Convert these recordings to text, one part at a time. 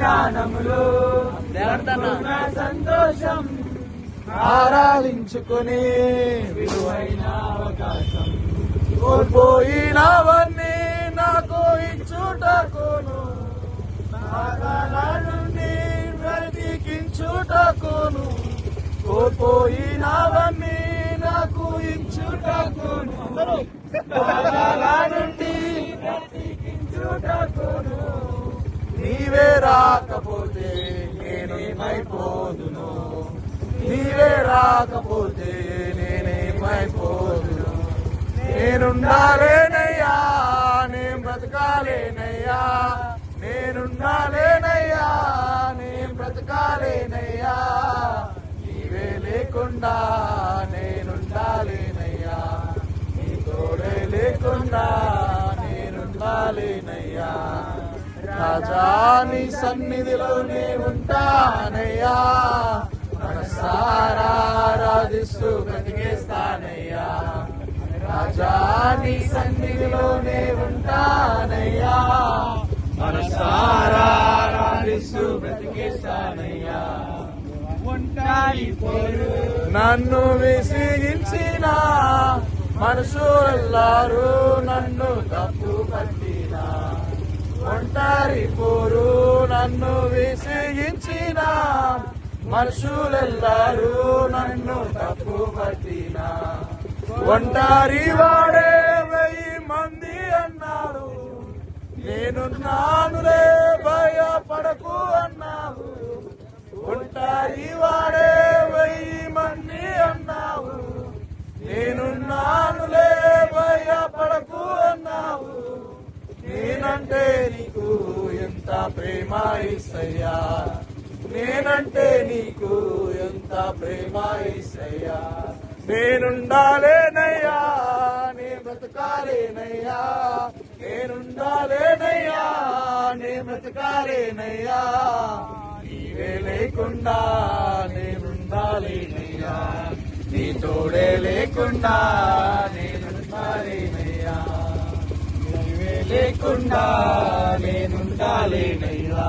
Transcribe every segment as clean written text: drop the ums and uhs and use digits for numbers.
వాగ్దానములు సంతోషం ఆరాధించుకుని విలువైన అవకాశం కోల్పోయినవన్నీ నాకు ఇచ్చుటకును నాగాల నుండి బ్రతికించుటకును కోల్పోయినవన్నీ నాకు ఇచ్చుటకును నాగాల నుండి బ్రతికించుటకును నీవే రాకపోతే నేనేమైపోదును నీవే రాకపోతే నేనేమైపోదును నేనుండాలేనయ్యా నేను బ్రతకాలేనయ్యా నేనుండాలేనయ్యా నేను బ్రతకాలేనయ్యా నీవే లేకుండా నేనుండాలేనయ్యా నీ తోడే లేకుండా నేనుండాలేనయ్యా రాజా నీ సన్నిధిలోనే ఉంటానయ్యా మనసారా ఆరాధిస్తూ బ్రతికేస్తానయ్యా రాజా నీ సన్నిధిలోనే ఉంటానయ్యా మనసారా ఆరాధిస్తూ బ్రతికేస్తానయ్యా నన్ను విసిగించిన మనుషులెల్లారు నన్ను తప్పు పట్టిన ఒంటరి పోరు నన్ను విసిగించిన మనుషులెల్లారు నన్ను తప్పు పట్టిన ఒంటరి వాడే 1000 మంది అన్నారు నేనున్నానులే భయపడకు అన్నావు ఒంటరి వాడే 1000 మంది అన్నావు నేనున్నానులే భయపడకు అన్నావు నేనంటే నీకు ఎంత ప్రేమ యేసయ్యా నేనంటే నీకు ఎంత ప్రేమ యేసయ్యా నేనుండాలేనయ్యా నే బ్రతకాలేనయ్యా నేనుండాలేనయ్యా నే బ్రతకాలేనయ్యా నీవే లేకుండా నేనుండాలేనయ్యా నీ తోడే లేకుండా నేనుండాలేనయ్యా నీవే లేకుండా నేనుండాలేనయ్యా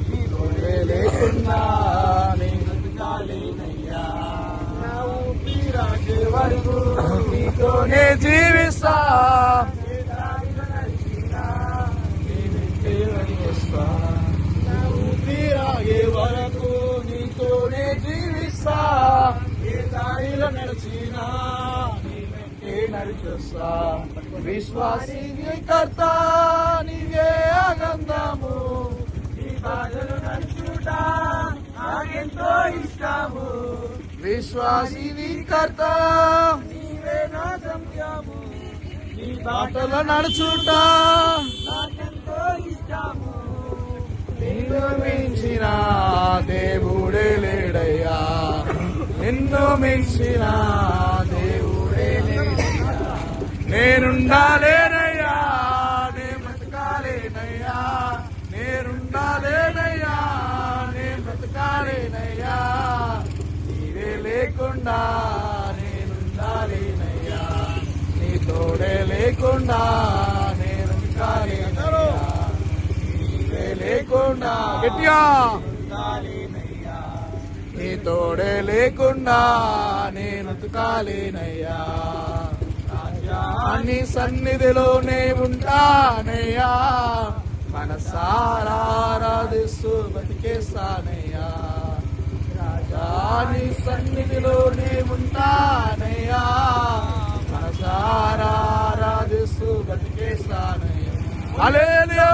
నీ తోడే లేకుండా నేనుండాలేనయ్యా నా ఊపిరాగే వరకు నీతోనే జీవిస్తా నా ఊపిరాగే వరకు నీతోనే జీవిస్తా ఏ దారిలో నడిచినా నీ వెంటే నడిచొస్తా విశ్వాసి కర్త నీవే ఆనందము నీ బాధలు నడుచుట నాకెంతో ఇష్టము విశ్వాసి కర్త నీవే నా గమ్యము నీ బాటలో నడుచుట నాకెంతో ఇష్టము నిన్ను మించిన దేవుడే లేడయ్యా నిన్ను మించిన దేవుడే లేడయ్యా నేనుండాలేనయ్యా నే బ్రతకాలేనయ్యా నేనుండాలేనయ్యా నే బ్రతకాలేనయ్యా నీవే లేకుండా నేనుండాలేనయ్యా నీ తోడే లేకుండా నేనుండాలేనయ్యా నీవే లేకుండా గట్టిగా నీ తోడే లేకుండా నేను బ్రతకాలేనయ్యా నీ సన్నిధిలోనే ఉంటానయ్యా మనసారా ఆరాధిస్తూ బతికేస్తానయ్యా రాజా నీ సన్నిధిలోనే ఉంటానయ్యా మనసారా ఆరాధిస్తూ బతికేస్తానయ్యా హల్లెలూయా